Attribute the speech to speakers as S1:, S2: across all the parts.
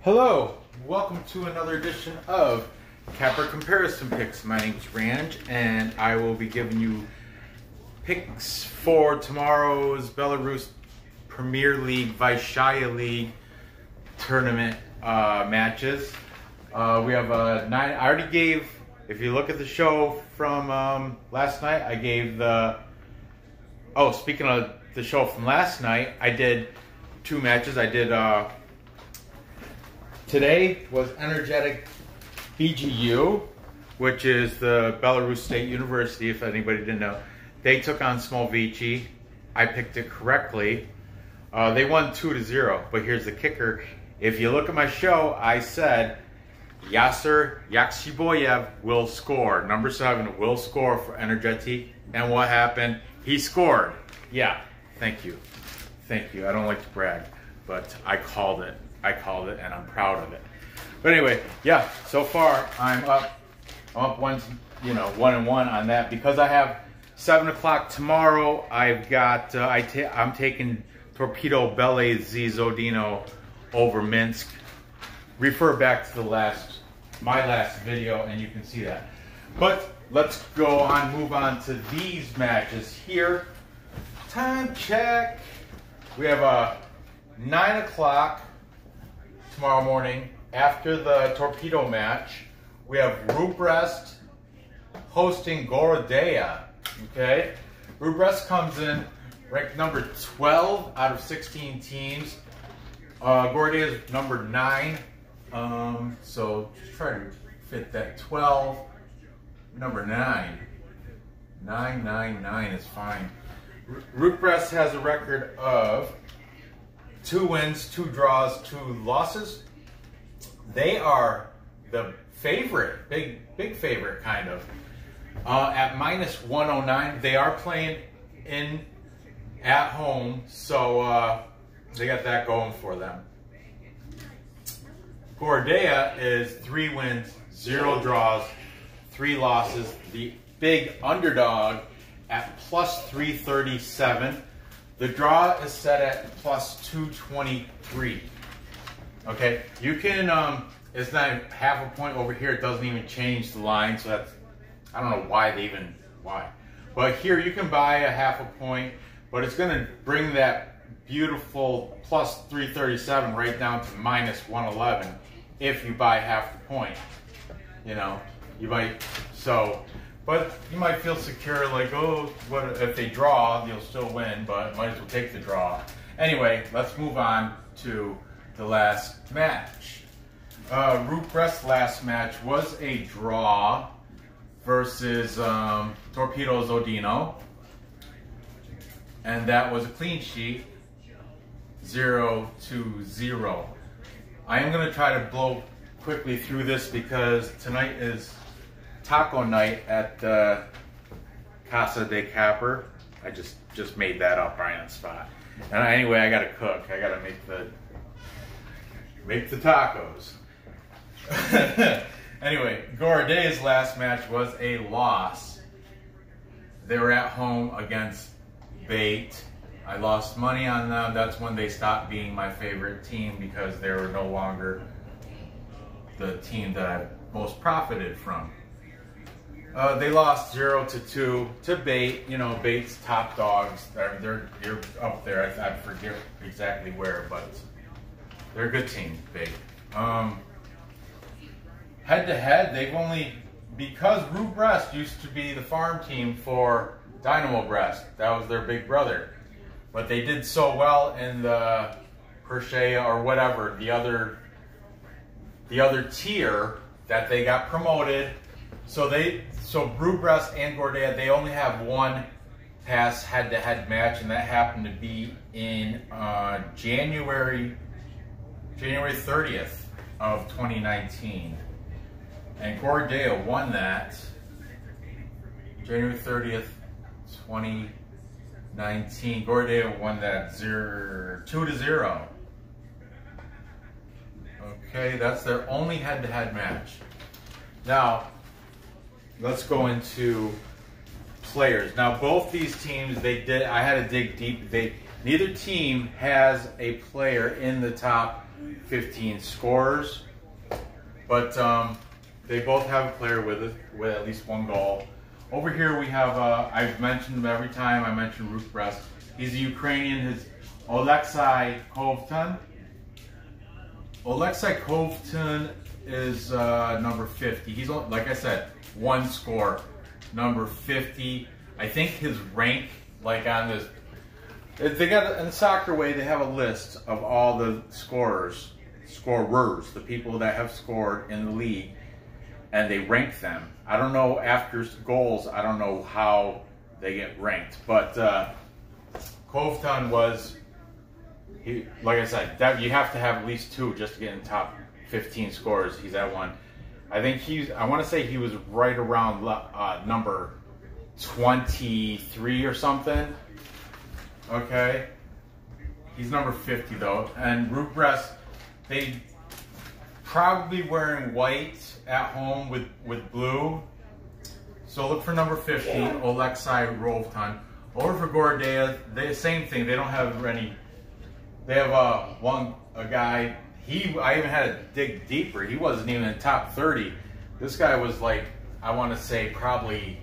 S1: Hello, welcome to another edition of Capper Comparison Picks. My name is Ranj, and I will be giving you picks for tomorrow's Belarus Premier League, Vysshaya League tournament matches. We have 9. I already gave, if you look at the show from last night, I gave the, speaking of the show from last night, I did 2 matches. I did, today was Energetic BGU, which is the Belarus State University, if anybody didn't know. They took on Smolvici. I picked it correctly. They won 2-0, but here's the kicker. If you look at my show, I said Yasser Yakshiboyev will score. Number 7 will score for Energetic. And what happened? He scored. Yeah, thank you. Thank you. I don't like to brag, but I called it. And I'm proud of it. But anyway, yeah, so far I'm up 1-1 on that because I have 7 o'clock tomorrow. I've got I'm taking Torpedo Bele Zodino over Minsk. Refer back to my last video and you can see that. But let's move on to these matches here. Time check. We have a 9 o'clock tomorrow morning after the Torpedo match. We have Brest hosting Gorodeya. Okay, Brest comes in ranked number 12 out of 16 teams. Gorodeya is number 9. So just try to fit that 12. Number 9. 9 is fine. Brest has a record of 2 wins, 2 draws, 2 losses. They are the favorite, big favorite kind of. At -109, they are playing at home, so they got that going for them. Gorodeya is 3 wins, 0 draws, 3 losses. The big underdog at +337. The draw is set at +223. Okay, you can, it's not half a point over here. It doesn't even change the line, so that's, I don't know why. But here you can buy a half a point, but it's going to bring that beautiful +337 right down to -111 if you buy half the point. You know, you might, but you might feel secure, like, oh, what if they draw, you'll still win, but might as well take the draw. Anyway, let's move on to the last match. Brest's last match was a draw versus Torpedo Zodino, and that was a clean sheet, 0-0. I am going to try to blow quickly through this because tonight is taco night at Casa de Capper. I just made that up right on the spot. And anyway, I gotta cook. I gotta make the tacos. Anyway, Gorodeya's last match was a loss. They were at home against Bait. I lost money on them. That's when they stopped being my favorite team because they were no longer the team that I most profited from. They lost 0-2 to Bait. You know, Bait's top dogs. They're up there. I forget exactly where, but they're a good team, Bait. Head to head, they've only, because Brest used to be the farm team for Dinamo Brest. That was their big brother. But they did so well in the Pershea or whatever, the other tier, that they got promoted. So Brest and Gorodeya, they only have one past head-to-head match, and that happened to be in January 30th of 2019. And Gorodeya won that January 30th, 2019. Gorodeya won that 2-0. Okay, that's their only head-to-head match. Now, let's go into players. Now, both these teams, I had to dig deep. Neither team has a player in the top 15 scorers. But they both have a player with at least one goal. Over here we have, I've mentioned him every time I mention Rukh Brest. He's a Ukrainian, his Oleksii Kovtun. Oleksii Kovtun is number 50. He's, like I said, one score, number 50. I think his rank, like on this, they got, in the soccer way, they have a list of all the scorers, the people that have scored in the league, and they rank them. I don't know after goals, I don't know how they get ranked, but Kovtun was, like I said, that you have to have at least 2 just to get in the top 15 scorers. He's at 1. I think I want to say he was right around number 23 or something. Okay. He's number 50 though. And Rukh Brest, they probably wearing white at home with blue. So look for number 50, Oleksii Kovtun. Over for Gorodeya, same thing. They don't have any. They have a guy. I even had to dig deeper. He wasn't even in the top 30. This guy was like, I want to say probably.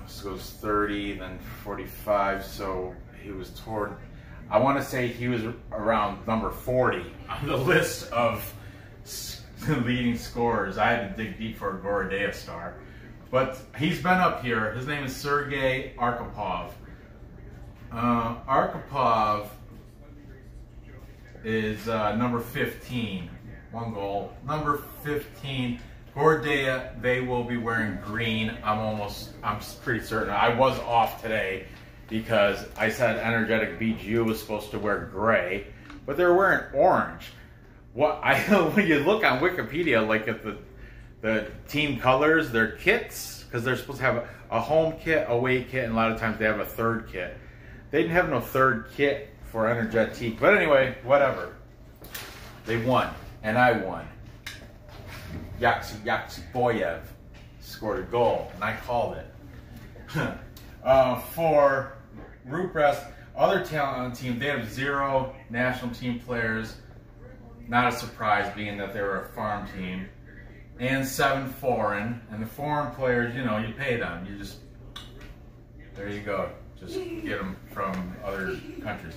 S1: This goes 30, then 45. So he was toward. I want to say he was around number 40 on the list of leading scorers. I had to dig deep for a Gorodeya star. But he's been up here. His name is Sergei Arkhipov. Arkhipov is number 15. 1 goal. Number 15. Gorodeya, they will be wearing green. I'm pretty certain. I was off today because I said Energetic BGU was supposed to wear gray, but they're wearing orange. When you look on Wikipedia, like at the team colors, their kits, because they're supposed to have a home kit, away kit, and a lot of times they have a third kit. They didn't have no third kit for Energetic, but anyway, whatever. They won, and I won. Yaksy Boyev scored a goal, and I called it. For Rukh Brest, other talent on the team, they have 0 national team players. Not a surprise, being that they were a farm team. And 7 foreign. And the foreign players, you know, you pay them. You just, there you go. Just get them from other countries.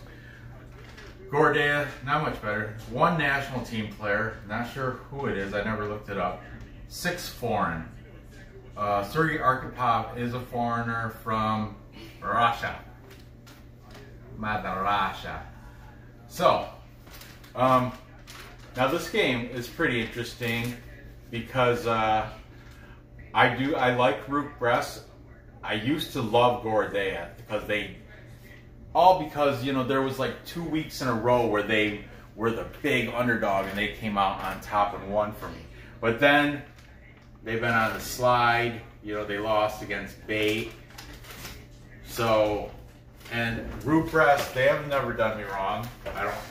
S1: Gorodeya, not much better. 1 national team player. Not sure who it is. I never looked it up. 6 foreign. Sergei Arkhipov is a foreigner from Russia. Mother Russia. So, now this game is pretty interesting because I like Rukh Brest. I used to love Gorodeya because you know, there was like 2 weeks in a row where they were the big underdog and they came out on top and won for me. But then they've been on the slide. You know, they lost against Bait. So, and Rukh Brest, they have never done me wrong.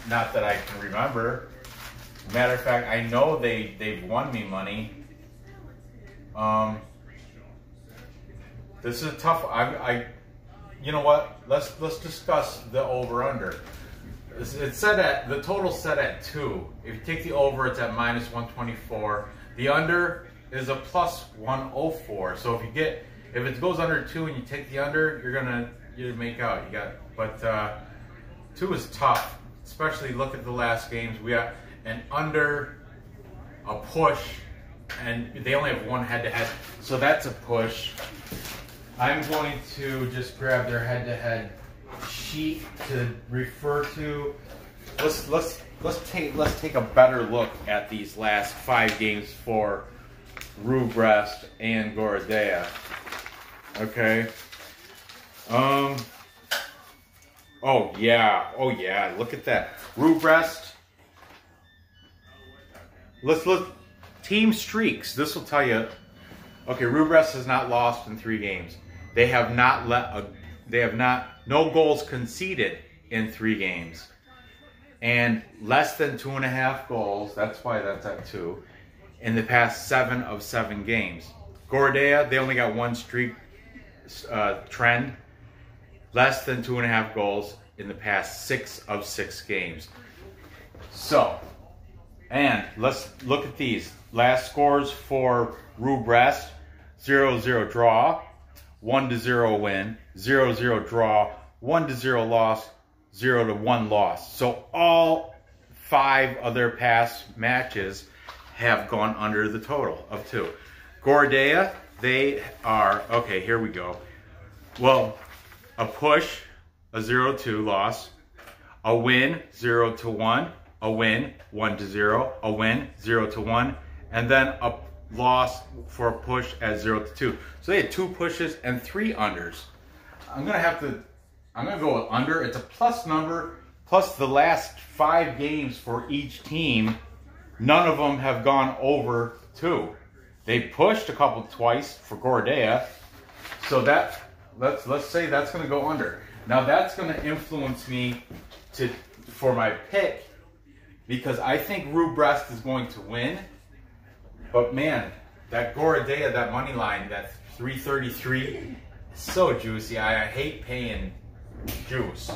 S1: Not that I can remember. Matter of fact, I know they've won me money. This is a tough. You know what? Let's discuss the over under. It's set at, the total set at 2. If you take the over, it's at -124. The under is a +104. So if it goes under 2 and you take the under, you make out. But 2 is tough, especially look at the last games. We got an under, a push, and they only have 1 head-to-head, so that's a push. I'm going to just grab their head-to-head sheet to refer to. Let's take a better look at these last 5 games for Rukh Brest and Gorodeya. Okay. Oh yeah. Look at that. Rukh Brest. Let's look team streaks. This will tell you. Okay, Rukh Brest has not lost in 3 games. They have no goals conceded in 3 games, and less than 2.5 goals. That's why that's at 2 in the past 7 of 7 games. Gorodeya, they only got 1 streak trend, less than 2.5 goals in the past 6 of 6 games. So, and let's look at these. Last scores for Rukh Brest: 0-0 draw, 1-0 win, 0-0 draw, 1-0 loss, 0-1 loss. So all 5 of their past matches have gone under the total of 2. Gorodeya, they are, okay, here we go. Well, a push, a 0-2 loss, a win, 0-1, a win, 1-0, a win, 0-1, and then a loss for a push at 0-2. So they had 2 pushes and 3 unders. I'm gonna go with under. It's a plus number, plus the last 5 games for each team, none of them have gone over 2. They pushed a couple twice for Gorodeya, so that let's say that's gonna go under. Now that's gonna influence me for my pick, because I think Rukh Brest is going to win. But man, that Gorodeya, that money line, that 333, is so juicy. I hate paying juice.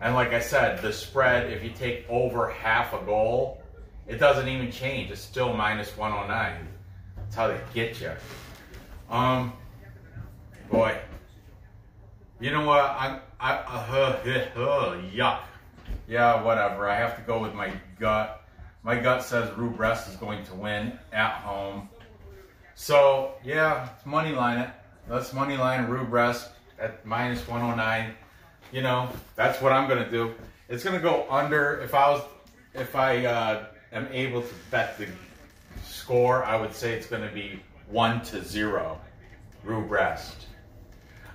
S1: And like I said, the spread, if you take over half a goal, it doesn't even change. It's still minus 109. That's how they get you. Boy, you know what? Yuck. Yeah, whatever. I have to go with my gut. My gut says Rukh Brest is going to win at home. So, yeah, let's money line it. Let's money line Rukh Brest at minus 109. You know, that's what I'm going to do. It's going to go under. If I am able to bet the score, I would say it's going to be 1-0 Rukh Brest.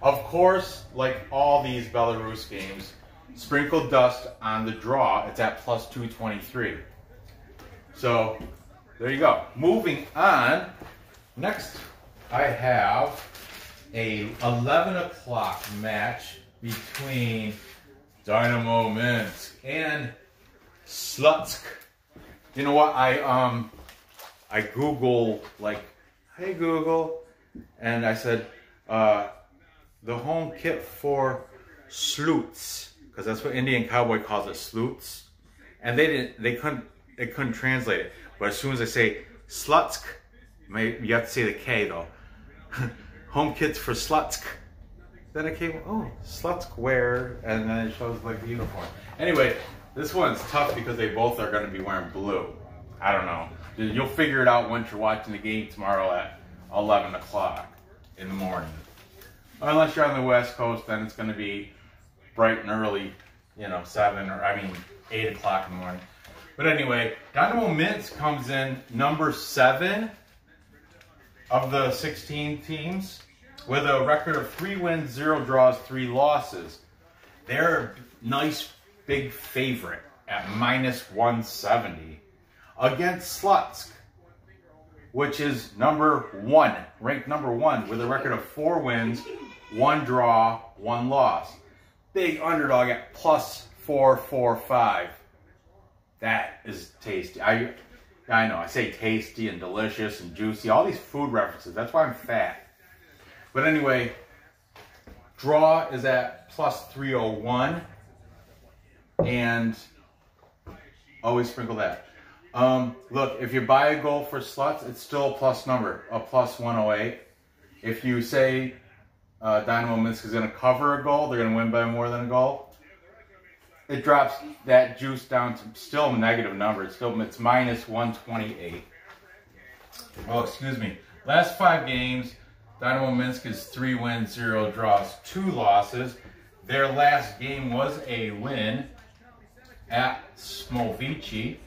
S1: Of course, like all these Belarus games, sprinkle dust on the draw. It's at plus 223. So, there you go. Moving on. Next, I have a 11 o'clock match between Dinamo Minsk and Slutsk. You know what? I Google, like, hey Google, and I said the home kit for Slutsk, because that's what Indian Cowboy calls it, Slutsk, and they couldn't translate it. But as soon as I say Slutsk, you have to say the K though. Home kits for Slutsk. Then it came, oh, Slutsk wear, and then it shows like the uniform. Anyway, this one's tough because they both are going to be wearing blue. I don't know. You'll figure it out once you're watching the game tomorrow at 11 o'clock in the morning. Unless you're on the West Coast, then it's going to be bright and early, you know, 8 o'clock in the morning. But anyway, Dinamo Minsk comes in number 7 of the 16 teams with a record of 3 wins, 0 draws, 3 losses. They're a nice big favorite at minus 170 against Slutsk, which is ranked number 1 with a record of 4 wins, 1 draw, 1 loss. Big underdog at plus 445. That is tasty. I know, I say tasty and delicious and juicy, all these food references. That's why I'm fat. But anyway, draw is at plus 301. And always sprinkle that. Look, if you buy a goal for Slutsk, it's still a plus number, a plus 108. If you say Dinamo Minsk is going to cover a goal, they're going to win by more than a goal, it drops that juice down to still a negative number. It's minus 128. Oh, excuse me. Last 5 games, Dinamo Minsk is 3 wins, 0 draws, 2 losses. Their last game was a win at Smolvici.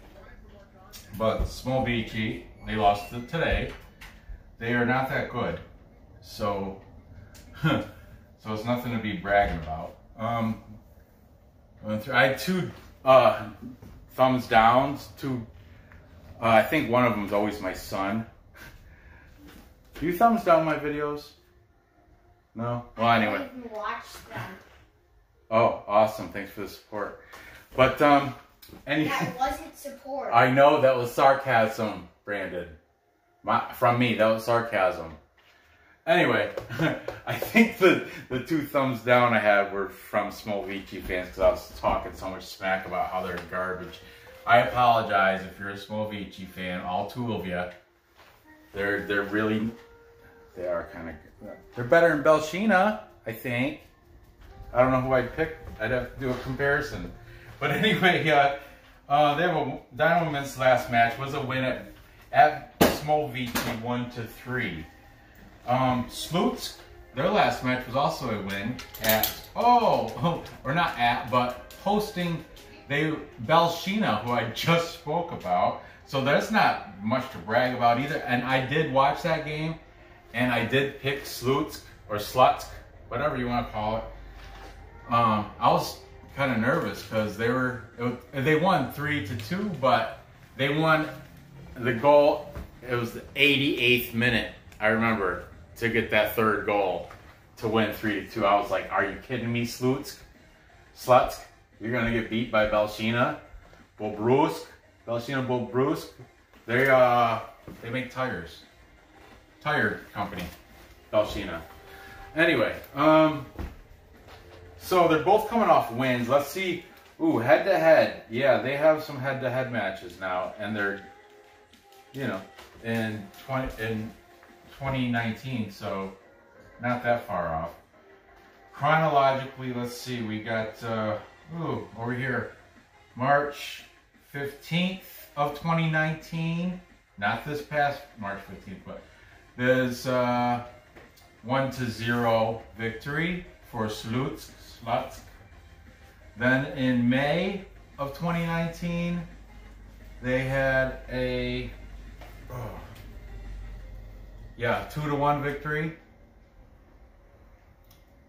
S1: But Smolvici, they lost today. They are not that good. So it's nothing to be bragging about. I had 2 thumbs downs. I think one of them is always my son. Do you thumbs down my videos? No? Well, anyway.
S2: I didn't watch them.
S1: Oh, awesome. Thanks for the support. But, anyway.
S2: That wasn't support.
S1: I know that was sarcasm, Brandon. From me, that was sarcasm. Anyway, I think the 2 thumbs down I had were from Smolvici fans because I was talking so much smack about how they're garbage. I apologize if you're a Smolvici fan, all two of you. They are kind of, they're better than Belshina, I think. I don't know who I'd pick. I'd have to do a comparison. But anyway, they have a Dinamo Minsk last match was a win at Smolvici 1-3. Slutsk, their last match was also a win at, or not at, but hosting Belshina, who I just spoke about. So there's not much to brag about either. And I did watch that game, and I did pick Slutsk, or Slutsk, whatever you want to call it. I was kind of nervous because they won 3-2, but they won the goal. It was the 88th minute, I remember, to get that third goal to win 3-2. I was like, are you kidding me, Slutsk? You're going to get beat by Belshina? Bobrusk? Belshina Bobrusk? They make tires. Tire company. Belshina. Anyway, so they're both coming off wins. Let's see. Ooh, head-to-head. Yeah, they have some head-to-head matches now. And they're, you know, in 2019, so not that far off. Chronologically, let's see, we got, over here, March 15th of 2019, not this past March 15th, but there's 1-0 victory for Slutsk. Then in May of 2019, they had a 2-1 victory.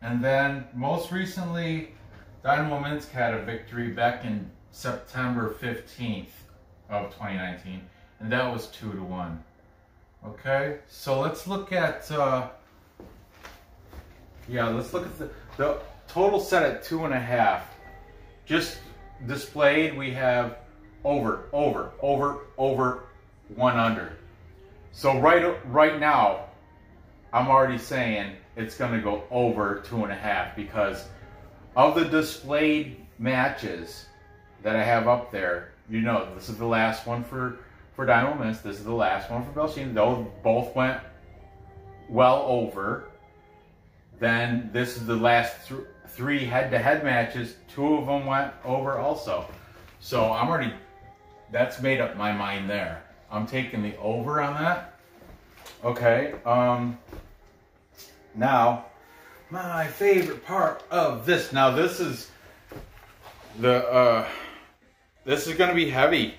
S1: And then most recently, Dinamo Minsk had a victory back in September 15th of 2019, and that was 2-1. Okay, so let's look at let's look at the total set at 2.5. Just displayed, we have over, 1 under. So right now, I'm already saying it's going to go over 2.5 because of the displayed matches that I have up there. You know, this is the last one for Dinamo Minsk. This is the last one for Belshina. Those both went well over. Then this is the last three head-to-head matches. 2 of them went over also. So that's made up my mind there. I'm taking the over on that. Okay. Now, my favorite part of this. Now, this is going to be heavy.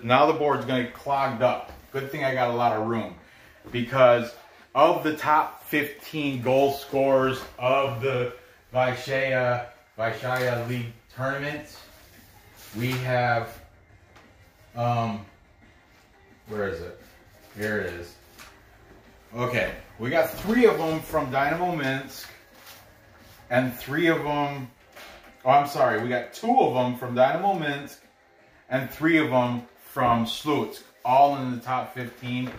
S1: Now the board's going to get clogged up. Good thing I got a lot of room, because of the top 15 goal scorers of the Vyshaya League tournament, we have, where is it? Here it is. Okay, we got 3 of them from Dinamo Minsk, and 3 of them, we got 2 of them from Dinamo Minsk, and 3 of them from Slutsk, all in the top 15.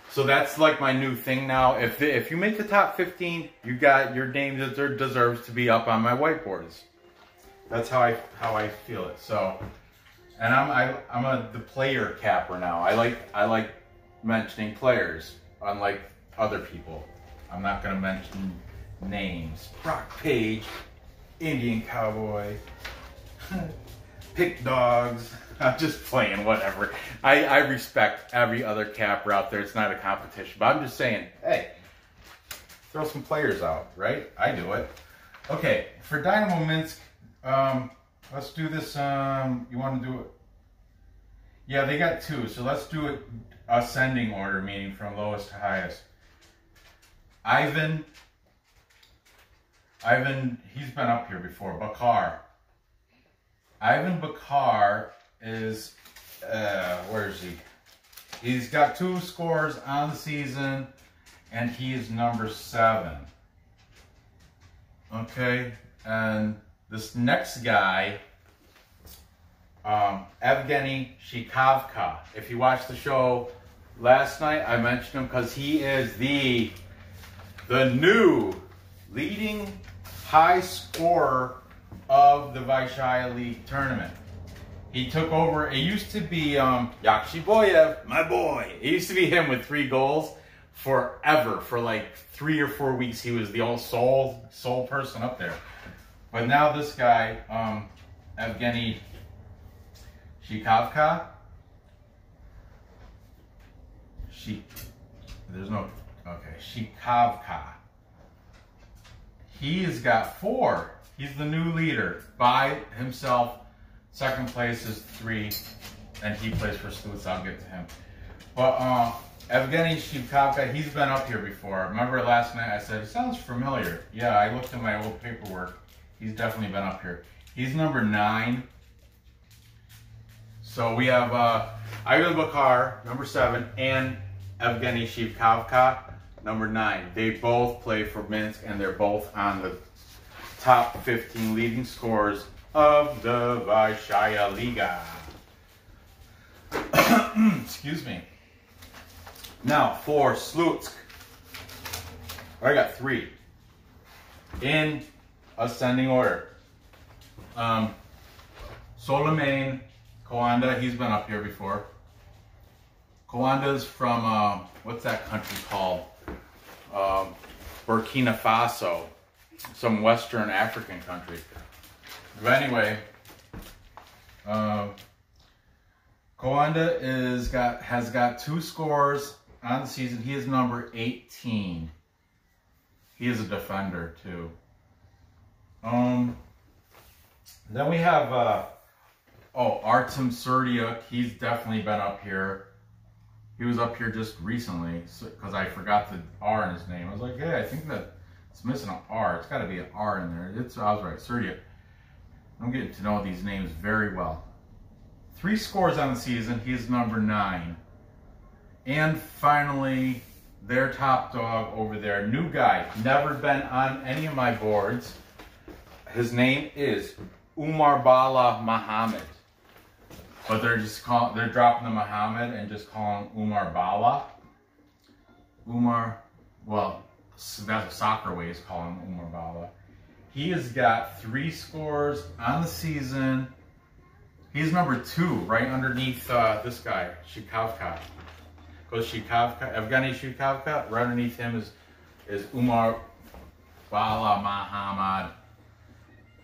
S1: So that's like my new thing now. If you make the top 15, you got your name deserves to be up on my whiteboards. That's how I feel it. So, and I'm the player capper now. I like mentioning players, unlike other people. I'm not gonna mention names. Brock Page, Indian Cowboy, Pick Dogs. I'm just playing, whatever. I respect every other capper out there. It's not a competition, but I'm just saying, hey, throw some players out, right? I do it. Okay, for Dinamo Minsk, let's do this. You want to do it? Yeah, they got 2, so let's do it ascending order, meaning from lowest to highest. Ivan, he's been up here before. Bakar. Ivan Bakar is, where is he? He's got 2 scores on the season, and he is number 7. Okay, and this next guy, Evgeny Shikovka. If you watched the show last night, I mentioned him because he is the new leading high scorer of the Vyshaya League tournament. He took over. It used to be Yakshiboyev, my boy. It used to be him with 3 goals forever. For like 3 or 4 weeks, he was the old sole person up there. But now this guy, Evgeny Shikovka. Shikovka. He has got 4. He's the new leader by himself. Second place is 3, and he plays for Slutsk. I'll get to him. But Evgeny Shikovka, he's been up here before. Remember last night I said, he sounds familiar. Yeah, I looked at my old paperwork. He's definitely been up here. He's number 9. So we have Ivan Bakar, number 7, and Evgeny Shikovka, number 9. They both play for Minsk, and they're both on the top 15 leading scorers of the Vysshaya Liga. Excuse me. Now for Slutsk, I got 3 in ascending order. Solomon Kowanda, he's been up here before. Kowanda's from what's that country called? Burkina Faso, some Western African country. But anyway, Kowanda has got 2 scores on the season. He is number 18. He is a defender too. Then we have Artem Surdiuk. He's definitely been up here. He was up here just recently because I forgot the R in his name. I was like, hey, I think that it's missing an R. It's got to be an R in there. I was right, Surdiuk. I'm getting to know these names very well. 3 scores on the season. He's number 9. And finally, their top dog over there, new guy, never been on any of my boards. His name is Umar Bala Muhammad. But they're dropping the Muhammad and just calling Umar Bala. Well, that's a soccer way is calling Umar Bala. He has got 3 scores on the season. He's number 2, right underneath this guy, Shikovka. Goes Shikovka, Evgeny Shikovka. Right underneath him is Umar Bala Muhammad.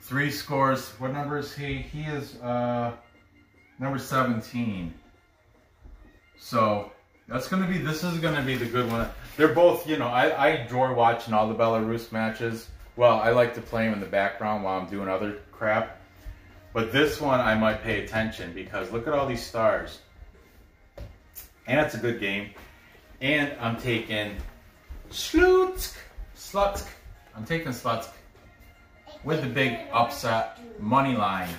S1: 3 scores. What number is he? He is number 17. So this is gonna be the good one. They're both, I enjoy watching all the Belarus matches. Well, I like to play them in the background while I'm doing other crap. But this one I might pay attention because look at all these stars. And it's a good game. And I'm taking Slutsk. I'm taking Slutsk with the big upset money line.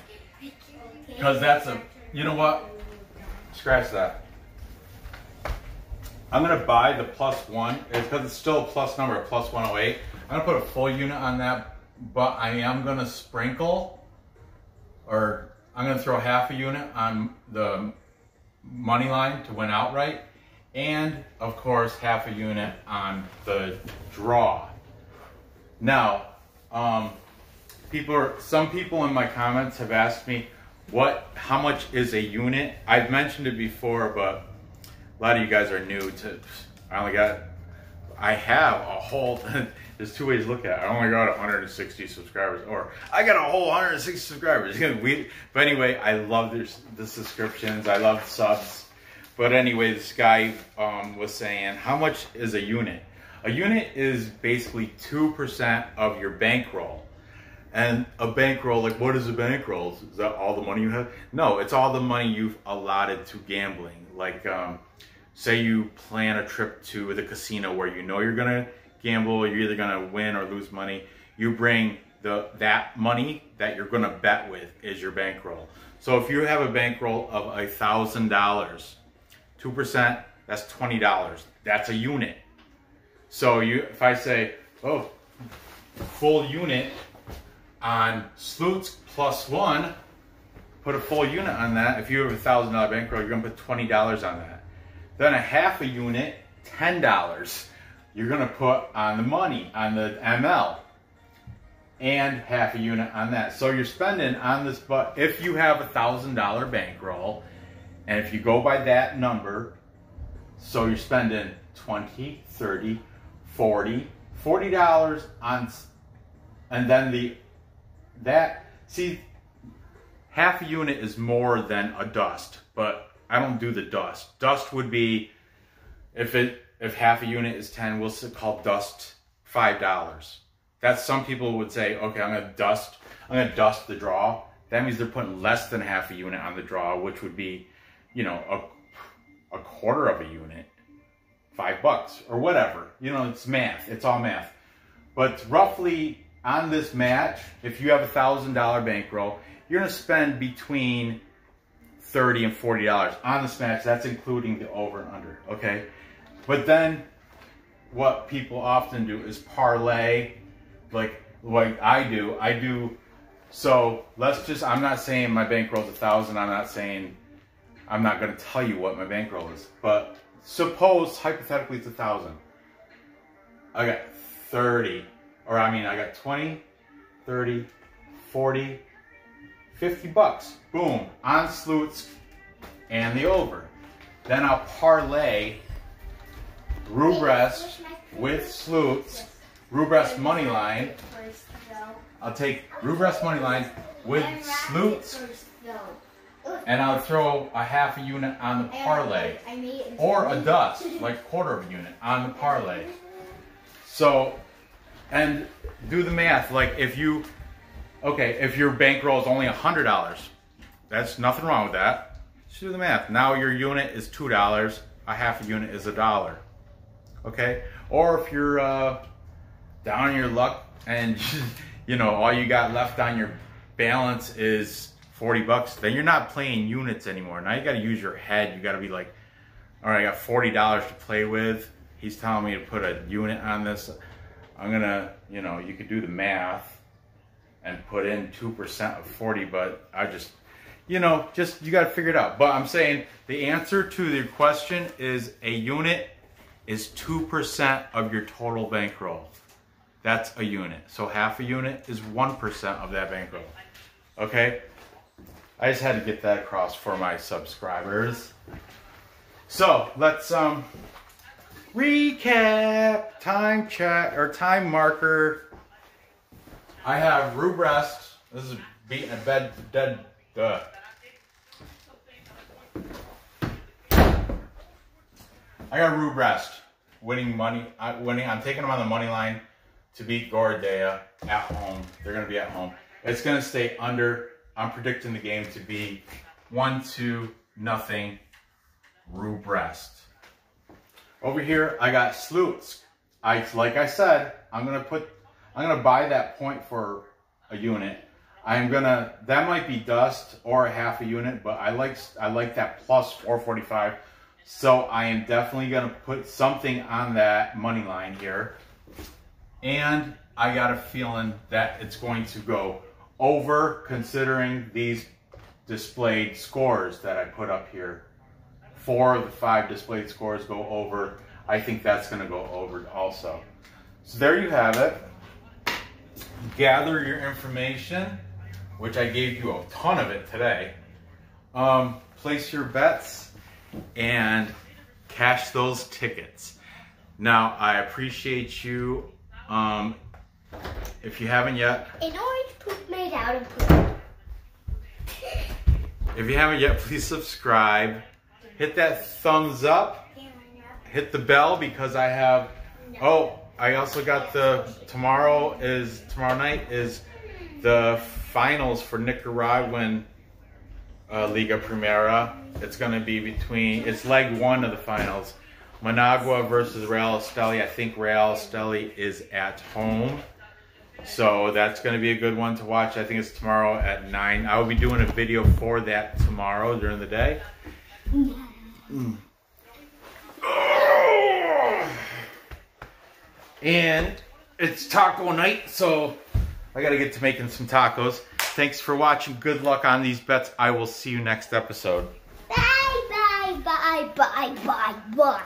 S1: Because that's you know what? Scratch that. I'm going to buy the +1. It's because it's still a plus number, a +108. I'm going to put a full unit on that, but I am going to sprinkle, or I'm going to throw half a unit on the money line to win outright, and of course half a unit on the draw. Now, some people in my comments have asked me how much is a unit. I've mentioned it before, but a lot of you guys are new to. I have a whole. There's 2 ways to look at it. I only got 160 subscribers, or I got a whole 160 subscribers. But anyway, I love the subscriptions. I love subs. But anyway, this guy was saying, how much is a unit? A unit is basically 2% of your bankroll. And a bankroll, like what is a bankroll? Is that all the money you have? No, it's all the money you've allotted to gambling. Like, say you plan a trip to the casino where you know you're gonna gamble, you're either gonna win or lose money. You bring that money that you're gonna bet with is your bankroll. So if you have a bankroll of $1,000, 2%, that's $20. That's a unit. So if I say, oh, full unit on Slutsk +1, put a full unit on that. If you have a $1,000 bankroll, you're gonna put $20 on that. Then a half a unit, $10. You're gonna put on the money, on the ML. and half a unit on that. So you're spending on this, but if you have $1,000 bankroll, and if you go by that number, so you're spending $20, $30, $40 on, and then half a unit is more than a dust, but I don't do the dust. Dust would be, if half a unit is 10, we'll call dust $5. That's, some people would say, okay, I'm gonna dust the draw. That means they're putting less than half a unit on the draw, which would be, you know, a quarter of a unit, $5 or whatever. You know, it's math. It's all math. But roughly on this match, if you have $1,000 bankroll, you're gonna spend between $30 and $40 on this match. That's including the over and under. Okay, but then what people often do is parlay, like I do. So let's just, I'm not saying my bankroll's 1,000. I'm not going to tell you what my bankroll is, but suppose hypothetically it's 1,000. I got 30, or I got 20, 30, 40, $50. Boom, on Slutsk and the over. Then I'll parlay Brest with Slutsk, Brest money line. I'll take Brest money line with Slutsk, and I'll throw a half a unit on the parlay, or a dust, like quarter of a unit on the parlay. So, and do the math. Like if your bankroll is only $100, that's nothing wrong with that. Just do the math. Now your unit is $2. A half a unit is $1. Okay? Or if you're down on your luck and you know all you got left on your balance is $40, then you're not playing units anymore. Now you got to use your head. You got to be like, all right, I got $40 to play with. He's telling me to put a unit on this. I'm gonna, you know, you could do the math and put in 2% of 40, but I just, you know, you got to figure it out. But I'm saying the answer to the question is a unit is 2% of your total bankroll. That's a unit. So half a unit is 1% of that bankroll. Okay? I just had to get that across for my subscribers. So let's recap. Time chat or time marker. I have Brest. This is beating a dead. I got Brest winning money. I'm taking them on the money line to beat Gorodeya at home. They're going to be at home. It's going to stay under. I'm predicting the game to be 1-2 nothing Brest. Over here, I got Slutsk. Like I said, I'm gonna buy that point for a unit. That might be dust or a half a unit, but I like that plus 445. So I am definitely gonna put something on that money line here. And I got a feeling that it's going to go over, considering these displayed scores that I put up here. 4 of the 5 displayed scores go over. I think that's going to go over also. So there you have it. Gather your information, which I gave you a ton of it today. Place your bets and cash those tickets. Now, I appreciate you. If you haven't yet,
S2: An orange poop made out of poop.
S1: If you haven't yet, please subscribe. Hit that thumbs up. Hit the bell because I have. Oh, I also got tomorrow night is the finals for Nicaraguan Liga Primera. It's going to be it's leg 1 of the finals. Managua versus Real Esteli. I think Real Esteli is at home. So that's going to be a good one to watch. I think it's tomorrow at 9. I will be doing a video for that tomorrow during the day. And it's taco night, so I got to get to making some tacos. Thanks for watching. Good luck on these bets. I will see you next episode.
S2: Bye, bye, bye, bye, bye, bye.